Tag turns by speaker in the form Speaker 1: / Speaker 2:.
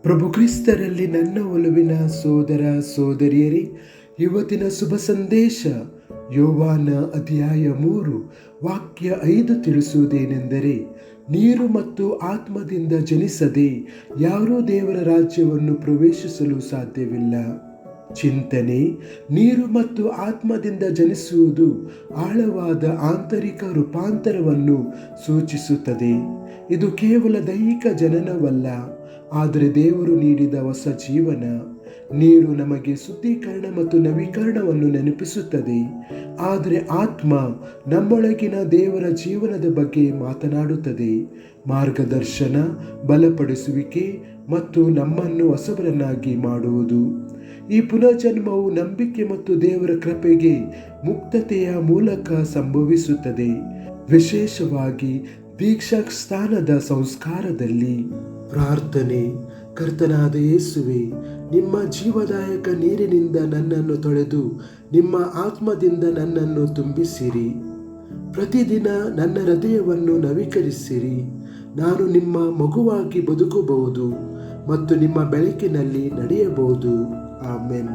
Speaker 1: ಪ್ರಭು ಕ್ರಿಸ್ತರಲ್ಲಿ ನನ್ನ ಒಲವಿನ ಸೋದರ ಸೋದರಿಯರೇ, ಇವತ್ತಿನ ಶುಭ ಸಂದೇಶ ಯೋವಾನ ಅಧ್ಯಾಯ 3 ವಾಕ್ಯ 5 ತಿಳಿಸುವುದೇನೆಂದರೆ, ನೀರು ಮತ್ತು ಆತ್ಮದಿಂದ ಜನಿಸದೆ ಯಾರೂ ದೇವರ ರಾಜ್ಯವನ್ನು ಪ್ರವೇಶಿಸಲು ಸಾಧ್ಯವಿಲ್ಲ. ಚಿಂತನೆ: ನೀರು ಮತ್ತು ಆತ್ಮದಿಂದ ಜನಿಸುವುದು ಆಳವಾದ ಆಂತರಿಕ ರೂಪಾಂತರವನ್ನು ಸೂಚಿಸುತ್ತದೆ. ಇದು ಕೇವಲ ದೈಹಿಕ ಜನನವಲ್ಲ, ಆದರೆ ದೇವರು ನೀಡಿದ ಹೊಸ ಜೀವನ. ನೀರು ನಮಗೆ ಶುದ್ಧೀಕರಣ ಮತ್ತು ನವೀಕರಣವನ್ನು ನೆನಪಿಸುತ್ತದೆ, ಆದರೆ ಆತ್ಮ ನಮ್ಮೊಳಗಿನ ದೇವರ ಜೀವನದ ಬಗ್ಗೆ ಮಾತನಾಡುತ್ತದೆ. ಮಾರ್ಗದರ್ಶನ, ಬಲಪಡಿಸುವಿಕೆ ಮತ್ತು ನಮ್ಮನ್ನು ಹೊಸಬರನ್ನಾಗಿ ಮಾಡುವುದು. ಈ ಪುನರ್ಜನ್ಮವು ನಂಬಿಕೆ ಮತ್ತು ದೇವರ ಕೃಪೆಗೆ ಮುಕ್ತತೆಯ ಮೂಲಕ ಸಂಭವಿಸುತ್ತದೆ, ವಿಶೇಷವಾಗಿ ದೀಕ್ಷಾ ಸ್ಥಾನದ ಸಂಸ್ಕಾರದಲ್ಲಿ. ಪ್ರಾರ್ಥನೆ: ಕರ್ತನಾದ ಯೇಸುವೆ, ನಿಮ್ಮ ಜೀವದಾಯಕ ನೀರಿನಿಂದ ನನ್ನನ್ನು ತೊಳೆದು ನಿಮ್ಮ ಆತ್ಮದಿಂದ ನನ್ನನ್ನು ತುಂಬಿಸಿರಿ. ಪ್ರತಿದಿನ ನನ್ನ ಹೃದಯವನ್ನು ನವೀಕರಿಸಿರಿ. ನಾನು ನಿಮ್ಮ ಮಗುವಾಗಿ ಬದುಕಬಹುದು ಮತ್ತು ನಿಮ್ಮ ಬೆಳಕಿನಲ್ಲಿ ನಡೆಯಬಹುದು. ಆಮೆನ್.